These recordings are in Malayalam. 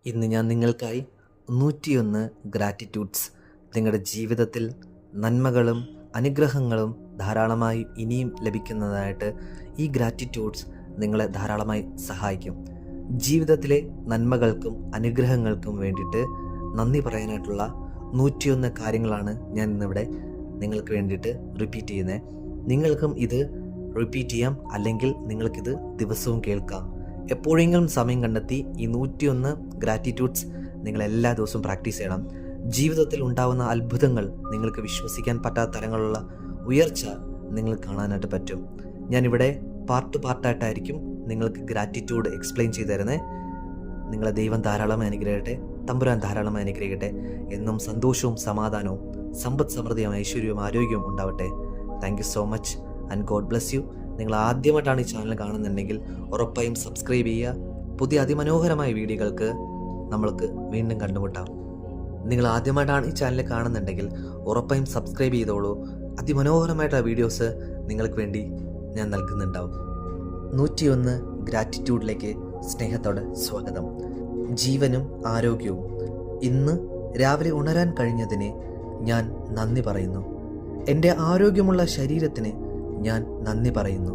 ഇന്ന് ഞാൻ നിങ്ങൾക്കായി 101 ഗ്രാറ്റിറ്റ്യൂഡ്സ് നിങ്ങളുടെ ജീവിതത്തിൽ നന്മകളും അനുഗ്രഹങ്ങളും ധാരാളമായി ഇനിയും ലഭിക്കുന്നതായിട്ട് ഈ ഗ്രാറ്റിറ്റ്യൂഡ്സ് നിങ്ങളെ ധാരാളമായി സഹായിക്കും. ജീവിതത്തിലെ നന്മകൾക്കും അനുഗ്രഹങ്ങൾക്കും വേണ്ടിയിട്ട് നന്ദി പറയാനായിട്ടുള്ള 101 കാര്യങ്ങളാണ് ഞാൻ ഇന്നിവിടെ നിങ്ങൾക്ക് വേണ്ടിയിട്ട് റിപ്പീറ്റ് ചെയ്യുന്നത്. നിങ്ങൾക്കും ഇത് റിപ്പീറ്റ് ചെയ്യാം, അല്ലെങ്കിൽ നിങ്ങൾക്കിത് ദിവസവും കേൾക്കാം. എപ്പോഴെങ്കിലും സമയം കണ്ടെത്തി ഈ 101 ഗ്രാറ്റിറ്റ്യൂഡ്സ് നിങ്ങൾ എല്ലാ ദിവസവും പ്രാക്ടീസ് ചെയ്യണം. ജീവിതത്തിൽ ഉണ്ടാകുന്ന അത്ഭുതങ്ങൾ നിങ്ങൾക്ക് വിശ്വസിക്കാൻ പറ്റാത്ത തരങ്ങളുള്ള ഉയർച്ച നിങ്ങൾ കാണാനായിട്ട് പറ്റും. ഞാനിവിടെ പാർട്ടായിട്ടായിരിക്കും നിങ്ങൾക്ക് ഗ്രാറ്റിറ്റ്യൂഡ് എക്സ്പ്ലെയിൻ ചെയ്തു തരുന്നത്. നിങ്ങളെ ദൈവം ധാരാളമായി അനുഗ്രഹിക്കട്ടെ, തമ്പുരാൻ ധാരാളമായി അനുഗ്രഹിക്കട്ടെ. എന്നും സന്തോഷവും സമാധാനവും സമ്പദ് സമൃദ്ധിയും ഐശ്വര്യവും ആരോഗ്യവും ഉണ്ടാവട്ടെ. Thank you so much and God bless you. നിങ്ങൾ ആദ്യമായിട്ടാണ് ഈ ചാനൽ കാണുന്നുണ്ടെങ്കിൽ ഉറപ്പായും സബ്സ്ക്രൈബ് ചെയ്യുക. പുതിയ അതിമനോഹരമായ വീഡിയോകൾക്ക് നമ്മൾക്ക് വീണ്ടും കണ്ടുമുട്ടാം. നിങ്ങൾ ആദ്യമായിട്ടാണ് ഈ ചാനൽ കാണുന്നുണ്ടെങ്കിൽ ഉറപ്പായും സബ്സ്ക്രൈബ് ചെയ്തോളൂ. അതിമനോഹരമായിട്ടുള്ള വീഡിയോസ് നിങ്ങൾക്ക് വേണ്ടി ഞാൻ നൽകുന്നുണ്ടാവും. 101 ഗ്രാറ്റിറ്റ്യൂഡിലേക്ക് സ്നേഹത്തോടെ സ്വാഗതം. ജീവനും ആരോഗ്യവും. ഇന്ന് രാവിലെ ഉണരാൻ കഴിഞ്ഞതിന് ഞാൻ നന്ദി പറയുന്നു. എൻ്റെ ആരോഗ്യമുള്ള ശരീരത്തിന് ഞാൻ നന്ദി പറയുന്നു.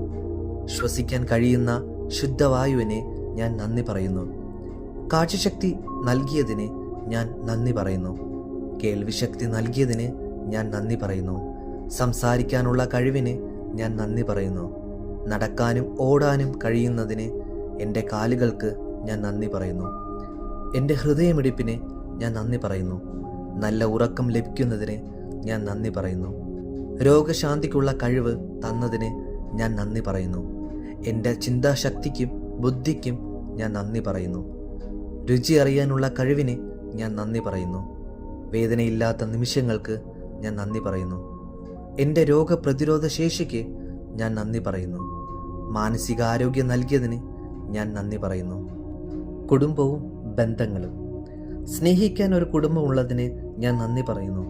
ശ്വസിക്കാൻ കഴിയുന്ന ശുദ്ധവായുവിനെ ഞാൻ നന്ദി പറയുന്നു. കാഴ്ചശക്തി നൽകിയതിന് ഞാൻ നന്ദി പറയുന്നു. കേൾവിശക്തി നൽകിയതിന് ഞാൻ നന്ദി പറയുന്നു. സംസാരിക്കാനുള്ള കഴിവിന് ഞാൻ നന്ദി പറയുന്നു. നടക്കാനും ഓടാനും കഴിയുന്നതിന് എൻ്റെ കാലുകൾക്ക് ഞാൻ നന്ദി പറയുന്നു. എൻ്റെ ഹൃദയമിടിപ്പിന് ഞാൻ നന്ദി പറയുന്നു. നല്ല ഉറക്കം ലഭിക്കുന്നതിന് ഞാൻ നന്ദി പറയുന്നു. രോഗശാന്തിക്കുള്ള കഴിവ് തന്നതിന് ഞാൻ നന്ദി പറയുന്നു. എൻ്റെ ചിന്താശക്തിക്കും ബുദ്ധിക്കും ഞാൻ നന്ദി പറയുന്നു. രുചി അറിയാനുള്ള കഴിവിന് ഞാൻ നന്ദി പറയുന്നു. വേദനയില്ലാത്ത നിമിഷങ്ങൾക്ക് ഞാൻ നന്ദി പറയുന്നു. എൻ്റെ രോഗപ്രതിരോധ ശേഷിക്ക് ഞാൻ നന്ദി പറയുന്നു. മാനസികാരോഗ്യം നൽകിയതിന് ഞാൻ നന്ദി പറയുന്നു. കുടുംബവും ബന്ധങ്ങളും. സ്നേഹിക്കാൻ ഒരു കുടുംബം ഉള്ളതിന് ഞാൻ നന്ദി പറയുന്നു.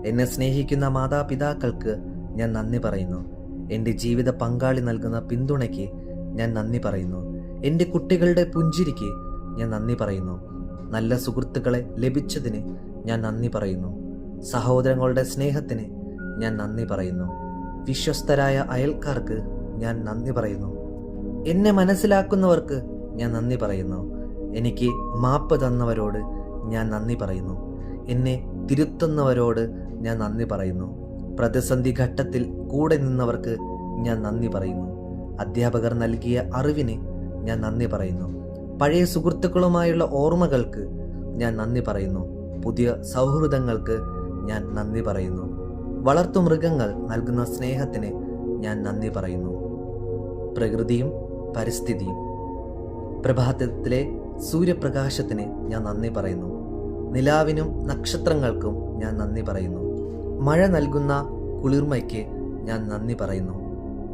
എന്നെ സ്നേഹിക്കുന്ന മാതാപിതാക്കൾക്ക് ഞാൻ നന്ദി പറയുന്നു. എൻ്റെ ജീവിത പങ്കാളി നൽകുന്ന പിന്തുണയ്ക്ക് ഞാൻ നന്ദി പറയുന്നു. എൻ്റെ കുട്ടികളുടെ പുഞ്ചിരിക്ക് ഞാൻ നന്ദി പറയുന്നു. നല്ല സുഹൃത്തുക്കളെ ലഭിച്ചതിന് ഞാൻ നന്ദി പറയുന്നു. സഹോദരങ്ങളുടെ സ്നേഹത്തിന് ഞാൻ നന്ദി പറയുന്നു. വിശ്വസ്തരായ അയൽക്കാർക്ക് ഞാൻ നന്ദി പറയുന്നു. എന്നെ മനസ്സിലാക്കുന്നവർക്ക് ഞാൻ നന്ദി പറയുന്നു. എനിക്ക് മാപ്പ് തന്നവരോട് ഞാൻ നന്ദി പറയുന്നു. എന്നെ തിരുത്തുന്നവരോട് ഞാൻ നന്ദി പറയുന്നു. പ്രതിസന്ധി ഘട്ടത്തിൽ കൂടെ നിന്നവർക്ക് ഞാൻ നന്ദി പറയുന്നു. അധ്യാപകർ നൽകിയ അറിവിന് ഞാൻ നന്ദി പറയുന്നു. പഴയ സുഹൃത്തുക്കളുമായുള്ള ഓർമ്മകൾക്ക് ഞാൻ നന്ദി പറയുന്നു. പുതിയ സൗഹൃദങ്ങൾക്ക് ഞാൻ നന്ദി പറയുന്നു. വളർത്തുമൃഗങ്ങൾ നൽകുന്ന സ്നേഹത്തിന് ഞാൻ നന്ദി പറയുന്നു. പ്രകൃതിയും പരിസ്ഥിതിയും. പ്രഭാതത്തിലെ സൂര്യപ്രകാശത്തിന് ഞാൻ നന്ദി പറയുന്നു. നിലാവിനും നക്ഷത്രങ്ങൾക്കും ഞാൻ നന്ദി പറയുന്നു. മഴ നൽകുന്ന കുളിർമയ്ക്ക് ഞാൻ നന്ദി പറയുന്നു.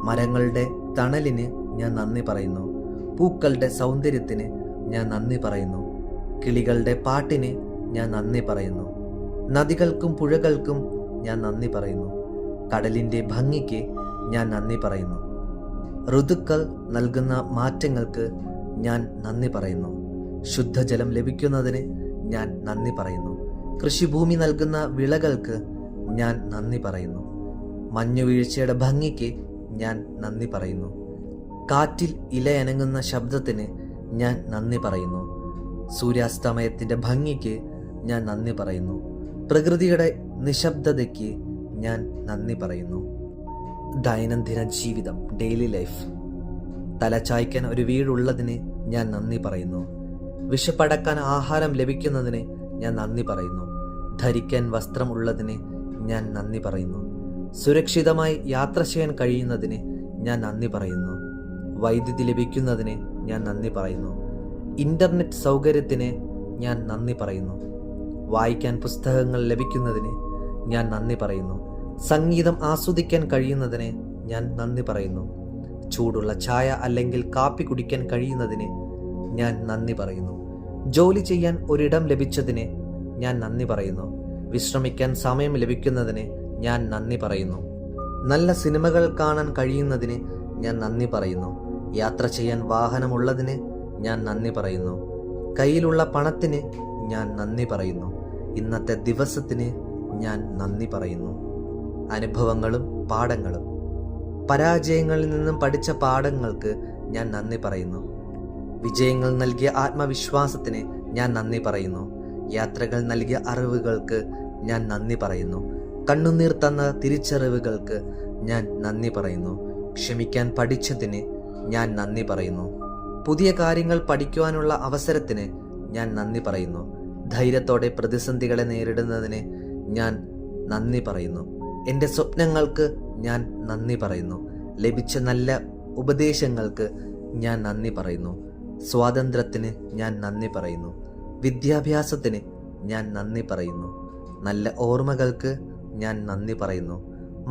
മരങ്ങളുടെ തണലിന് ഞാൻ നന്ദി പറയുന്നു. പൂക്കളുടെ സൗന്ദര്യത്തിന് ഞാൻ നന്ദി പറയുന്നു. കിളികളുടെ പാട്ടിന് ഞാൻ നന്ദി പറയുന്നു. നദികൾക്കും പുഴകൾക്കും ഞാൻ നന്ദി പറയുന്നു. കടലിൻ്റെ ഭംഗിക്ക് ഞാൻ നന്ദി പറയുന്നു. ഋതുക്കൾ നൽകുന്ന മാറ്റങ്ങൾക്ക് ഞാൻ നന്ദി പറയുന്നു. ശുദ്ധജലം ലഭിക്കുന്നതിന് ഞാൻ നന്ദി പറയുന്നു. കൃഷിഭൂമി നൽകുന്ന വിളകൾക്ക് ഞാൻ നന്ദി പറയുന്നു. മഞ്ഞുവീഴ്ചയുടെ ഭംഗിക്ക് ഞാൻ നന്ദി പറയുന്നു. കാറ്റിൽ ഇലയനങ്ങുന്ന ശബ്ദത്തിന് ഞാൻ നന്ദി പറയുന്നു. സൂര്യാസ്തമയത്തിൻ്റെ ഭംഗിക്ക് ഞാൻ നന്ദി പറയുന്നു. പ്രകൃതിയുടെ നിശബ്ദതയ്ക്ക് ഞാൻ നന്ദി പറയുന്നു. ദൈനംദിന ജീവിതം, ഡെയിലി ലൈഫ്. തലചായ്ക്കാൻ ഒരു വീടുള്ളതിന് ഞാൻ നന്ദി പറയുന്നു. വിശപ്പടക്കാൻ ആഹാരം ലഭിക്കുന്നതിന് ഞാൻ നന്ദി പറയുന്നു. ധരിക്കാൻ വസ്ത്രം ഉള്ളതിന് ഞാൻ നന്ദി പറയുന്നു. സുരക്ഷിതമായി യാത്ര ചെയ്യാൻ കഴിയുന്നതിന് ഞാൻ നന്ദി പറയുന്നു. വൈദ്യുതി ലഭിക്കുന്നതിന് ഞാൻ നന്ദി പറയുന്നു. ഇൻ്റർനെറ്റ് സൗകര്യത്തിന് ഞാൻ നന്ദി പറയുന്നു. വായിക്കാൻ പുസ്തകങ്ങൾ ലഭിക്കുന്നതിന് ഞാൻ നന്ദി പറയുന്നു. സംഗീതം ആസ്വദിക്കാൻ കഴിയുന്നതിന് ഞാൻ നന്ദി പറയുന്നു. ചൂടുള്ള ചായ അല്ലെങ്കിൽ കാപ്പി കുടിക്കാൻ കഴിയുന്നതിന് ഞാൻ നന്ദി പറയുന്നു. ജോലി ചെയ്യാൻ ഒരിടം ലഭിച്ചതിന് ഞാൻ നന്ദി പറയുന്നു. വിശ്രമിക്കാൻ സമയം ലഭിക്കുന്നതിന് ഞാൻ നന്ദി പറയുന്നു. നല്ല സിനിമകൾ കാണാൻ കഴിയുന്നതിന് ഞാൻ നന്ദി പറയുന്നു. യാത്ര ചെയ്യാൻ വാഹനമുള്ളതിന് ഞാൻ നന്ദി പറയുന്നു. കയ്യിലുള്ള പണത്തിന് ഞാൻ നന്ദി പറയുന്നു. ഇന്നത്തെ ദിവസത്തിന് ഞാൻ നന്ദി പറയുന്നു. അനുഭവങ്ങളും പാഠങ്ങളും. പരാജയങ്ങളിൽ നിന്നും പഠിച്ച പാഠങ്ങൾക്ക് ഞാൻ നന്ദി പറയുന്നു. വിജയങ്ങൾ നൽകിയ ആത്മവിശ്വാസത്തിന് ഞാൻ നന്ദി പറയുന്നു. യാത്രകൾ നൽകിയ അറിവുകൾക്ക് ഞാൻ നന്ദി പറയുന്നു. കണ്ണുനീർ തന്ന തിരിച്ചറിവുകൾക്ക് ഞാൻ നന്ദി പറയുന്നു. ക്ഷമിക്കാൻ പഠിച്ചതിന് ഞാൻ നന്ദി പറയുന്നു. പുതിയ കാര്യങ്ങൾ പഠിക്കുവാനുള്ള അവസരത്തിന് ഞാൻ നന്ദി പറയുന്നു. ധൈര്യത്തോടെ പ്രതിസന്ധികളെ നേരിടുന്നതിന് ഞാൻ നന്ദി പറയുന്നു. എൻ്റെ സ്വപ്നങ്ങൾക്ക് ഞാൻ നന്ദി പറയുന്നു. ലഭിച്ച നല്ല ഉപദേശങ്ങൾക്ക് ഞാൻ നന്ദി പറയുന്നു. സ്വാതന്ത്ര്യത്തിന് ഞാൻ നന്ദി പറയുന്നു. വിദ്യാഭ്യാസത്തിന് ഞാൻ നന്ദി പറയുന്നു. നല്ല ഓർമ്മകൾക്ക് ഞാൻ നന്ദി പറയുന്നു.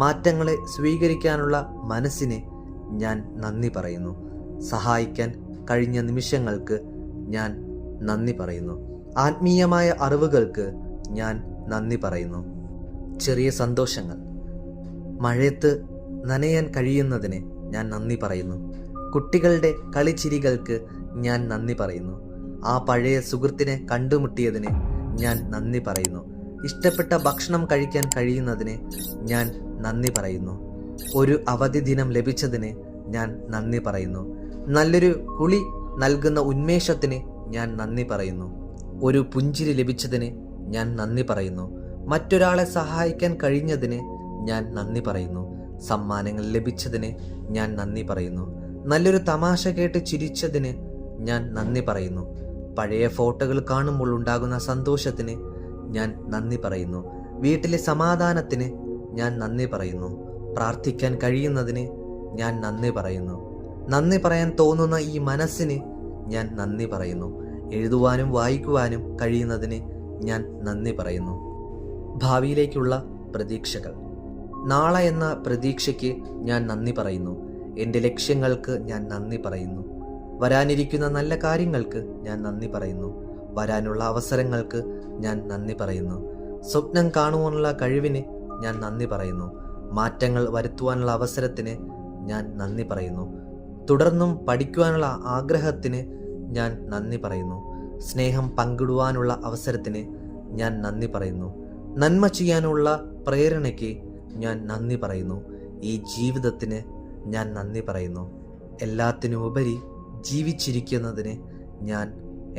മാറ്റങ്ങളെ സ്വീകരിക്കാനുള്ള മനസ്സിന് ഞാൻ നന്ദി പറയുന്നു. സഹായിക്കാൻ കഴിഞ്ഞ നിമിഷങ്ങൾക്ക് ഞാൻ നന്ദി പറയുന്നു. ആത്മീയമായ അറിവുകൾക്ക് ഞാൻ നന്ദി പറയുന്നു. ചെറിയ സന്തോഷങ്ങൾ. മഴയത്ത് നനയാൻ കഴിയുന്നതിന് ഞാൻ നന്ദി പറയുന്നു. കുട്ടികളുടെ കളിച്ചിരികൾക്ക് ഞാൻ നന്ദി പറയുന്നു. ആ പഴയ സുഹൃത്തിനെ കണ്ടുമുട്ടിയതിന് ഞാൻ നന്ദി പറയുന്നു. ഇഷ്ടപ്പെട്ട ഭക്ഷണം കഴിക്കാൻ കഴിയുന്നതിന് ഞാൻ നന്ദി പറയുന്നു. ഒരു അവധി ദിനം ലഭിച്ചതിന് ഞാൻ നന്ദി പറയുന്നു. നല്ലൊരു കുളി നൽകുന്ന ഉന്മേഷത്തിന് ഞാൻ നന്ദി പറയുന്നു. ഒരു പുഞ്ചിരി ലഭിച്ചതിന് ഞാൻ നന്ദി പറയുന്നു. മറ്റൊരാളെ സഹായിക്കാൻ കഴിഞ്ഞതിന് ഞാൻ നന്ദി പറയുന്നു. സമ്മാനങ്ങൾ ലഭിച്ചതിന് ഞാൻ നന്ദി പറയുന്നു. നല്ലൊരു തമാശ കേട്ട് ചിരിച്ചതിന് ഞാൻ നന്ദി പറയുന്നു. പഴയ ഫോട്ടോകൾ കാണുമ്പോൾ ഉണ്ടാകുന്ന സന്തോഷത്തിന് ഞാൻ നന്ദി പറയുന്നു. വീട്ടിലെ സമാധാനത്തിന് ഞാൻ നന്ദി പറയുന്നു. പ്രാർത്ഥിക്കാൻ കഴിയുന്നതിന് ഞാൻ നന്ദി പറയുന്നു. നന്ദി പറയാൻ തോന്നുന്ന ഈ മനസ്സിന് ഞാൻ നന്ദി പറയുന്നു. എഴുതുവാനും വായിക്കുവാനും കഴിയുന്നതിന് ഞാൻ നന്ദി പറയുന്നു. ഭാവിയിലേക്കുള്ള പ്രതീക്ഷകൾ. നാളെ എന്ന പ്രതീക്ഷയ്ക്ക് ഞാൻ നന്ദി പറയുന്നു. എൻ്റെ ലക്ഷ്യങ്ങൾക്ക് ഞാൻ നന്ദി പറയുന്നു. വരാനിരിക്കുന്ന നല്ല കാര്യങ്ങൾക്ക് ഞാൻ നന്ദി പറയുന്നു. വരാനുള്ള അവസരങ്ങൾക്ക് ഞാൻ നന്ദി പറയുന്നു. സ്വപ്നം കാണുവാനുള്ള കഴിവിന് ഞാൻ നന്ദി പറയുന്നു. മാറ്റങ്ങൾ വരുത്തുവാനുള്ള അവസരത്തിന് ഞാൻ നന്ദി പറയുന്നു. തുടർന്നും പഠിക്കുവാനുള്ള ആഗ്രഹത്തിന് ഞാൻ നന്ദി പറയുന്നു. സ്നേഹം പങ്കിടുവാനുള്ള അവസരത്തിന് ഞാൻ നന്ദി പറയുന്നു. നന്മ ചെയ്യാനുള്ള പ്രേരണയ്ക്ക് ഞാൻ നന്ദി പറയുന്നു. ഈ ജീവിതത്തിന് ഞാൻ നന്ദി പറയുന്നു. എല്ലാത്തിനുമുപരി ജീവിച്ചിരിക്കുന്നതിന് ഞാൻ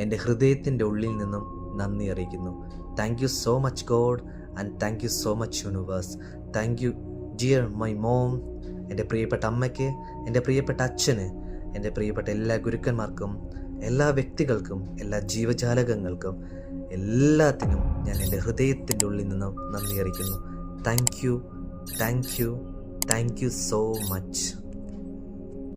എൻ്റെ ഹൃദയത്തിൻ്റെ ഉള്ളിൽ നിന്നും നന്ദി അറിയിക്കുന്നു. Thank you so much God and thank you so much universe. Thank you dear my mom. എൻ്റെ പ്രിയപ്പെട്ട അമ്മയ്ക്ക്, എൻ്റെ പ്രിയപ്പെട്ട അച്ഛന്, എൻ്റെ പ്രിയപ്പെട്ട എല്ലാ ഗുരുക്കന്മാർക്കും, എല്ലാ വ്യക്തികൾക്കും, എല്ലാ ജീവജാലകങ്ങൾക്കും, എല്ലാത്തിനും ഞാൻ എൻ്റെ ഹൃദയത്തിൻ്റെ ഉള്ളിൽ നിന്നും നന്ദി അറിയിക്കുന്നു. Thank you, thank you, thank you so much.